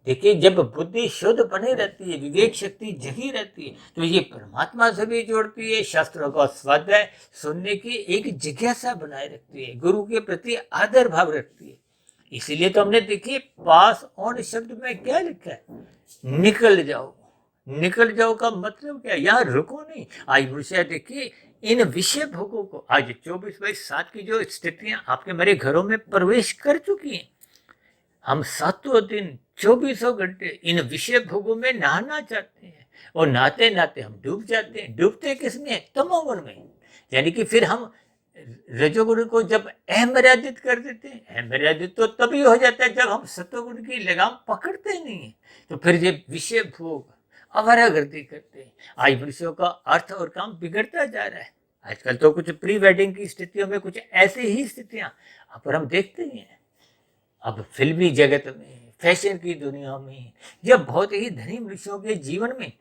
देखिए जब बुद्धि शुद्ध बनी रहती है, विवेक शक्ति जगी रहती है, तो ये परमात्मा से भी जोड़ती है, शास्त्रों का स्वाध्याय सुनने की एक जिज्ञासा बनाए रखती है, गुरु के प्रति आदर भाव रखती है। इसीलिए तो हमने देखिए पास ऑन शब्द में क्या लिखा है, निकल जाओ। निकल जाओ का मतलब क्या है, यहाँ रुको नहीं। आज मनुष्य देखिए इन विषय भोगों को, आज 24/7 की जो स्थितियां आपके मेरे घरों में प्रवेश कर चुकी हैं, हम 7 दिन 24 घंटे इन विषय भोगों में नहाना चाहते हैं, और नहाते नहाते हम डूब जाते हैं। डूबते किस में? तमोगुण में। यानी कि फिर हम रजोगुण को जब अमर्यादित कर देते हैं, अमर्यादित तो तभी हो जाता है जब हम सतोगुण की लगाम पकड़ते ही नहीं है, तो फिर ये विषय भोग आवारागर्दी करते हैं। आज मनुष्यों का अर्थ और काम बिगड़ता जा रहा है। आजकल तो कुछ प्री वेडिंग की स्थितियों में कुछ ऐसी ही स्थितियां पर हम देखते ही हैं। अब फिल्मी जगत में, फैशन की दुनिया में, जब बहुत ही धनी मनुष्यों के जीवन में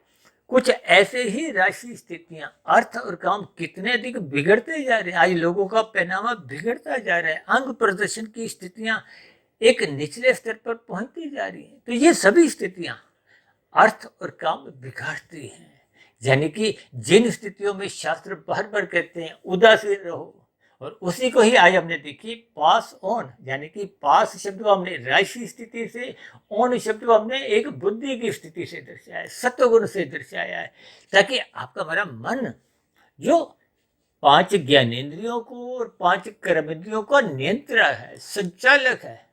कुछ ऐसे ही राशि स्थितियां, अर्थ और काम कितने अधिक बिगड़ते जा रहे हैं। आज लोगों का पहनावा बिगड़ता जा रहा है, अंग प्रदर्शन की स्थितियां एक निचले स्तर पर पहुंचती जा रही हैं। तो ये सभी स्थितियां अर्थ और काम बिगाड़ती हैं। यानी कि जिन स्थितियों में शास्त्र बार बार कहते हैं उदासीन रहो, और उसी को ही आज हमने देखी पास ऑन, यानी कि पास शब्द को हमने राशि स्थिति से, ऑन शब्द को हमने एक बुद्धि की स्थिति से दर्शाया है, सत्वगुण से दर्शाया है, ताकि आपका हमारा मन जो 5 ज्ञानेंद्रियों को और 5 कर्मेंद्रियों का नियंत्रण है, संचालक है,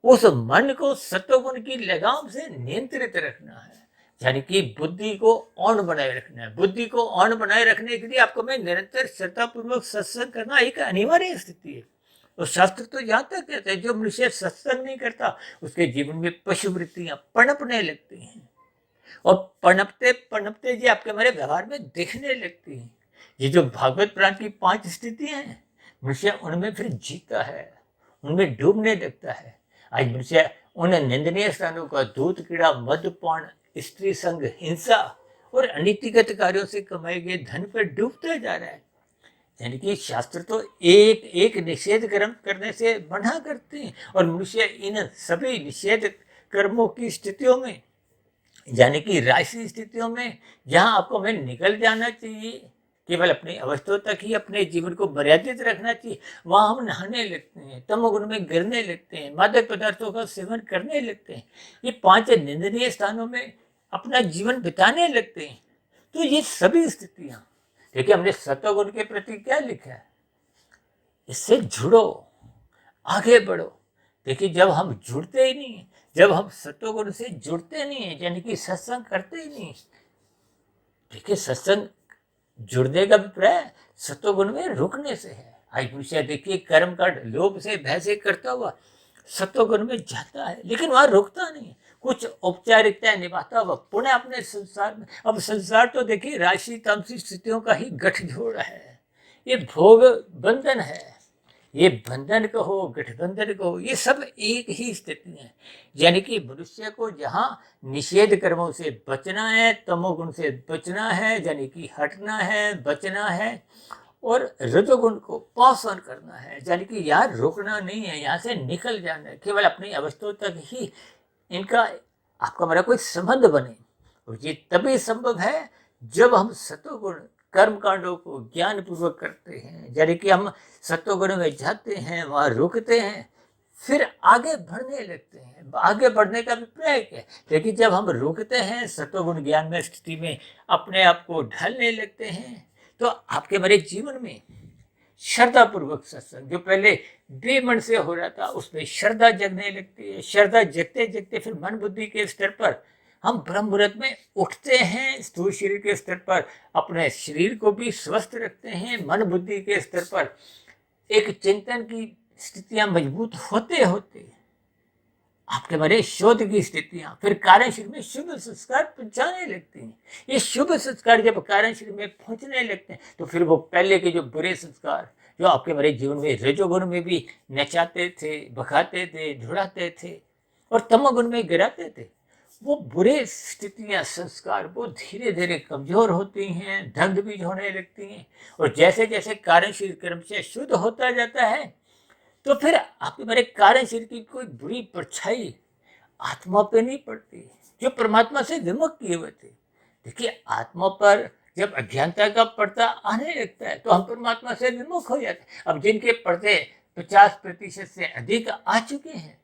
उस मन को सत्वगुण की लगाम से नियंत्रित रखना है। यानी कि बुद्धि को ऑन बनाए रखना है। बुद्धि को ऑन बनाए रखने के लिए आपको मैं निरंतर श्रद्धापूर्वक सत्संग करना एक अनिवार्य स्थिति है। तो शास्त्र तो यहाँ तक कहते हैं जो मनुष्य सत्संग नहीं करता उसके जीवन में पशु वृत्तियां पनपने लगती हैं, और पनपते पनपते जी आपके हमारे व्यवहार में दिखने लगती हैं। ये जो भागवत पुराण की 5 स्थितियां हैं, मनुष्य उनमें फिर जीता है, उनमें डूबने लगता है। आज मनुष्य उन निंदनीय स्थानों का दूध, कीड़ा, मद्यपान, स्त्री संग, हिंसा और अनीतिगत कार्यों से कमाए गए धन पर डूबता जा रहा है। यानी कि शास्त्र तो एक एक निषेध कर्म करने से मना करते हैं, और मनुष्य इन सभी निषेध कर्मों की स्थितियों में, यानी कि राशि स्थितियों में, जहां आपको हमें निकल जाना चाहिए, केवल अपनी अवस्था तक ही अपने जीवन को मर्यादित रखना चाहिए, वहां हम नहाने लगते हैं, तमोगुण में गिरने लगते हैं, मादक पदार्थों का सेवन करने लगते हैं, ये 5 निंदनीय स्थानों में अपना जीवन बिताने लगते हैं। तो ये सभी स्थितियां, देखिए हमने सत्वगुण के प्रति क्या लिखा है, इससे जुड़ो, आगे बढ़ो। देखिए जब हम जुड़ते ही नहीं, जब हम सत्वगुण से जुड़ते नहीं है, यानी कि सत्संग करते ही नहीं, देखिए सत्संग जुड़ने का अभिप्राय सत्वगुण में रुकने से है। आज मनुष्य देखिए कर्म कांड लोभ से भय से करता हुआ सत्वगुण में जाता है, लेकिन वहां रुकता नहीं, कुछ औपचारिकता निभाता हुआ पुनः अपने संसार में। अब संसार तो देखिए राशि तामसी स्थितियों का ही गठजोड़ है, ये भोग बंधन है, ये बंधन कहो गठबंधन कहो, ये सब एक ही स्थिति है। यानी कि मनुष्य को जहाँ निषेध कर्मों से बचना है, तमोगुण से बचना है, यानी कि हटना है, बचना है, और रजोगुण को पास ऑन करना है, यानी कि यहाँ रुकना नहीं है, यहाँ से निकल जाना है, केवल अपनी अवस्था तक ही इनका आपका हमारा कोई संबंध बने। और ये तभी संभव है जब हम सत्वगुण कर्म कांडों को ज्ञान पूर्वक करते हैं, यानी कि हम सत्वगुण में जाते हैं, वहां रुकते हैं, फिर आगे बढ़ने लगते हैं। आगे बढ़ने का अभिप्राय क्या है, लेकिन जब हम रुकते हैं, सत्वगुण ज्ञान में स्थिति में अपने आप को ढलने लगते हैं, तो आपके मेरे जीवन में श्रद्धा पूर्वक सत्संग, जो पहले बेमन से हो रहा था उसमें श्रद्धा जगने लगती है। श्रद्धा जगते जगते फिर मन बुद्धि के स्तर पर हम ब्रह्म मुहूर्त में उठते हैं। स्थूल शरीर के स्तर पर अपने शरीर को भी स्वस्थ रखते हैं। मन बुद्धि के स्तर पर एक चिंतन की स्थितियां मजबूत होते होते आपके बड़े शोध की स्थितियां फिर कारण शरीर में शुभ संस्कार पहुंचाने लगती हैं। ये शुभ संस्कार जब कारण शरीर में पहुंचने लगते हैं तो फिर वो पहले के जो बुरे संस्कार जो आपके हमारे जीवन में रजोगुण में भी नचाते थे, भगाते थे, धुड़ाते थे और तमोगुण में गिराते थे, वो बुरे स्थितियां संस्कार वो धीरे धीरे कमजोर होती हैं, दग्ध भी होने लगती हैं। और जैसे जैसे कारण शरीर कर्म से शुद्ध होता जाता है तो फिर आपके मेरे कारण शरीर की कोई बुरी परछाई आत्मा पे नहीं पड़ती जो परमात्मा से विमुख किए हुए थे। देखिए, आत्मा पर जब अज्ञानता का पर्दा आने लगता है तो हम परमात्मा से विमुख हो जाते हैं। अब जिनके पर्दे 50% से अधिक आ चुके हैं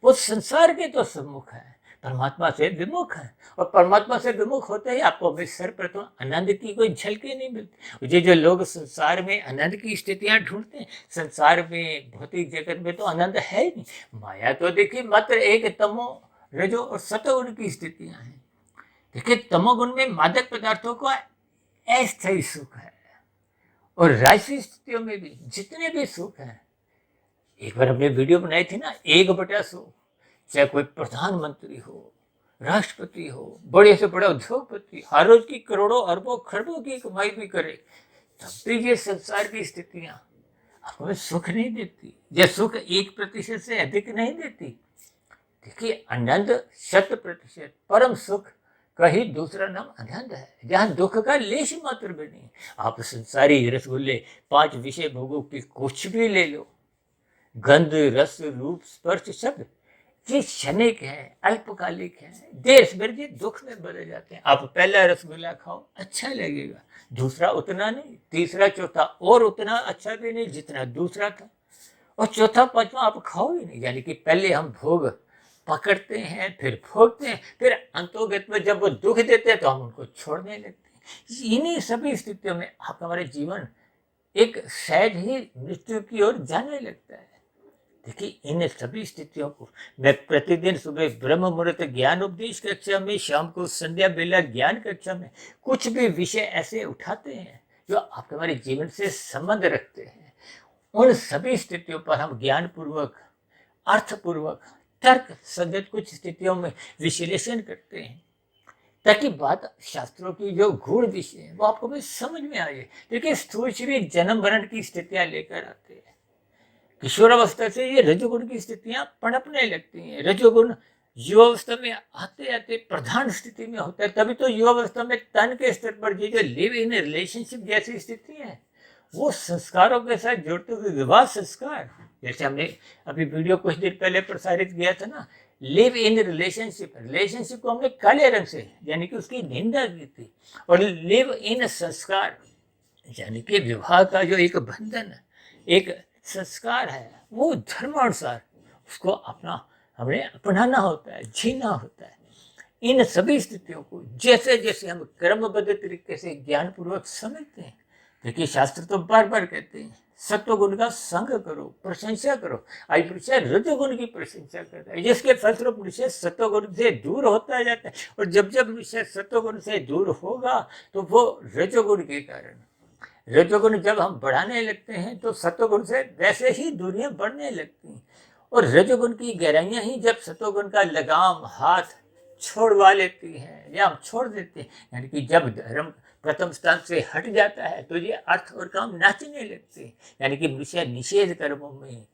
वो संसार के तो सम्मुख है, परमात्मा से विमुख है। और परमात्मा से विमुख होते ही आपको हमें सर्वप्रथम आनंद की कोई झलकी नहीं मिलती। ये जो लोग संसार में आनंद की स्थितियां ढूंढते हैं, संसार में भौतिक जगत में तो आनंद है ही नहीं। माया तो देखिए मात्र एक तमो रजो और सतोगुण की स्थितियां हैं। देखिए, तमोगुण में मादक पदार्थों का अस्थायी सुख है और राजसी स्थितियों में भी जितने भी सुख हैं, एक बार हमने वीडियो बनाई थी ना, 1/100, चाहे कोई प्रधानमंत्री हो, राष्ट्रपति हो, बड़े से बड़ा उद्योगपति, हर रोज की करोड़ों अरबों खरबों की कमाई भी करे, तब भी ये संसार की स्थितियां हमें सुख नहीं देती। यह सुख 1% से अधिक नहीं देती। देखिए, आनंद 100% परम सुख का ही दूसरा नाम आनंद है, जहां दुख का लेश मात्र भी नहीं। आप संसारी रसगुल्ले 5 विषय भोगों की कुछ भी ले लो, गंध रस रूप स्पर्श शब्द, ये क्षणिक है, अल्पकालिक है, देर सवेर ये दुख में बदल जाते हैं। आप पहला रसगुल्ला खाओ अच्छा लगेगा, दूसरा उतना नहीं, तीसरा चौथा और उतना अच्छा भी नहीं जितना दूसरा था, और चौथा पांचवा आप खाओ ही नहीं। यानी कि पहले हम भोग पकड़ते हैं, फिर भोगते हैं, फिर अंतोगत में जब वो दुख देते हैं तो हम उनको छोड़ने लगते हैं। इन्हीं सभी स्थितियों में आपका हमारा जीवन एक सहज ही मृत्यु की ओर जाने लगता है। देखिए, इन सभी स्थितियों को मैं प्रतिदिन सुबह ब्रह्म मुहूर्त ज्ञान उपदेश कक्षा में, शाम को संध्या बेला ज्ञान कक्षा में कुछ भी विषय ऐसे उठाते हैं जो आपके हमारे जीवन से संबंध रखते हैं। उन सभी स्थितियों पर हम ज्ञान पूर्वक, अर्थपूर्वक, तर्क संगत कुछ स्थितियों में विश्लेषण करते हैं ताकि बात शास्त्रों की जो गूढ़ विषय है वो आपको भी समझ में आ जाए। देखिए, स्थूल शरीर जन्म मरण की स्थितियां लेकर आते हैं। किशोरावस्था से ये रजोगुण की स्थितियां पनपने लगती हैं। रजोगुण युवावस्था में आते आते प्रधान स्थिति में होता है। तभी तो युवावस्था में तन के स्तर पर ये जो लिव इन रिलेशनशिप जैसी स्थिति है वो संस्कारों के साथ जोड़ते हुए विवाह संस्कार, जैसे हमने अभी वीडियो कुछ देर पहले प्रसारित किया था ना, लिव इन रिलेशनशिप, रिलेशनशिप को हमने काले रंग से यानी कि उसकी निंदा की थी, और लिव इन संस्कार यानी कि विवाह का जो एक बंधन, एक संस्कार है, वो धर्मानुसार उसको अपना हमें अपनाना होता है, जीना होता है। इन सभी स्थितियों को जैसे जैसे हम क्रमबद्ध तरीके से ज्ञान पूर्वक समझते हैं, देखिए शास्त्र तो बार बार कहते हैं सत्वगुण का संग करो, प्रशंसा करो। आज मनुष्य रजोगुण की प्रशंसा करता है, जिसके फलस्वरूप मनुष्य सत्वगुण से दूर होता जाता है। और जब जब मनुष्य सत्वगुण से दूर होगा तो वो रजोगुण के कारण, रजोगुण जब हम बढ़ाने लगते हैं तो सत्वगुण से वैसे ही दूरियां बढ़ने लगती हैं। और रजोगुण की गहराइयां ही जब सत्वगुण का लगाम हाथ छोड़वा लेती हैं या हम छोड़ देते हैं, यानी कि जब धर्म प्रथम स्थान से हट जाता है तो ये अर्थ और काम नाचने लगते हैं, यानी कि मनुष्य निषेध कर्मों में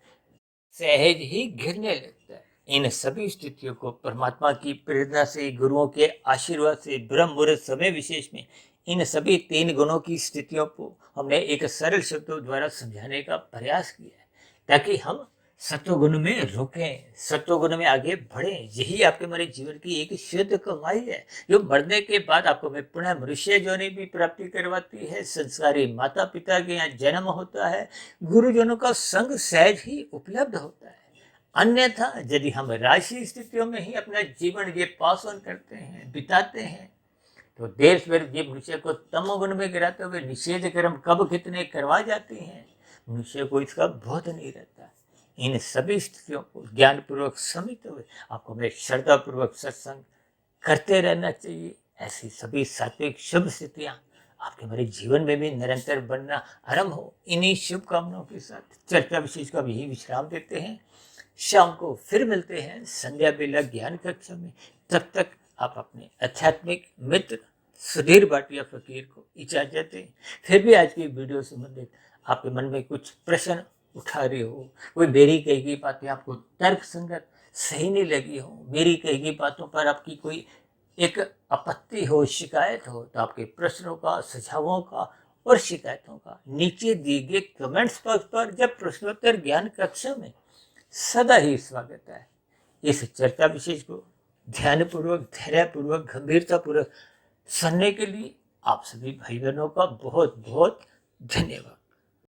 सहज ही घिरने लगता है। इन सभी स्थितियों को परमात्मा की प्रेरणा से, गुरुओं के आशीर्वाद से, ब्रह्म मुहूर्त समय विशेष में इन सभी 3 गुणों की स्थितियों को हमने एक सरल शब्दों द्वारा समझाने का प्रयास किया है ताकि हम सत्वगुण में रुकें, सत्वगुण में आगे बढ़ें। यही आपके हमारे जीवन की एक शुद्ध कमाई है जो मरने के बाद आपको में पुनः मनुष्य जोनि भी प्राप्ति करवाती है। संस्कारी माता पिता के यहाँ जन्म होता है, गुरुजनों का संग सहज ही उपलब्ध होता है। अन्यथा यदि हम राशि स्थितियों में ही अपना जीवन ये पास ऑन करते हैं, बिताते हैं, तो देर सवेर ये मनुष्य को तमोगुण में गिराते हुए निषेध कर्म कब कितने करवा जाते हैं, मनुष्य को इसका बोध नहीं रहता। इन सभी स्थितियों को ज्ञानपूर्वक समझते हुए आपको मैं श्रद्धापूर्वक सत्संग करते रहना चाहिए। ऐसी सभी सात्विक शुभ स्थितियां आपके हमारे जीवन में भी निरंतर बनना आरंभ हो। इन्हीं शुभकामनाओं के साथ चर्चा विशेष का यही विश्राम देते हैं। शाम को फिर मिलते हैं संध्या बेला ज्ञान कक्षा में। तब तक आप अपने आध्यात्मिक मित्र सुधीर भाटिया फकीर को इजाजत दें। फिर भी आज की वीडियो संबंधित आपके मन में कुछ प्रश्न उठा रही हो, कोई मेरी कही गई बातें आपको तर्क संगत सही नहीं लगी हो, मेरी कही गई बातों पर आपकी कोई एक आपत्ति हो, शिकायत हो, तो आपके प्रश्नों का, सुझावों का और शिकायतों का नीचे दिए गए कमेंट्स बॉक्स पर जब प्रश्नोत्तर ज्ञान कक्षा में सदा ही स्वागत है। इस चर्चा विशेष को ध्यानपूर्वक, धैर्यपूर्वक, गंभीरतापूर्वक सुनने के लिए आप सभी भाई बहनों का बहुत बहुत धन्यवाद।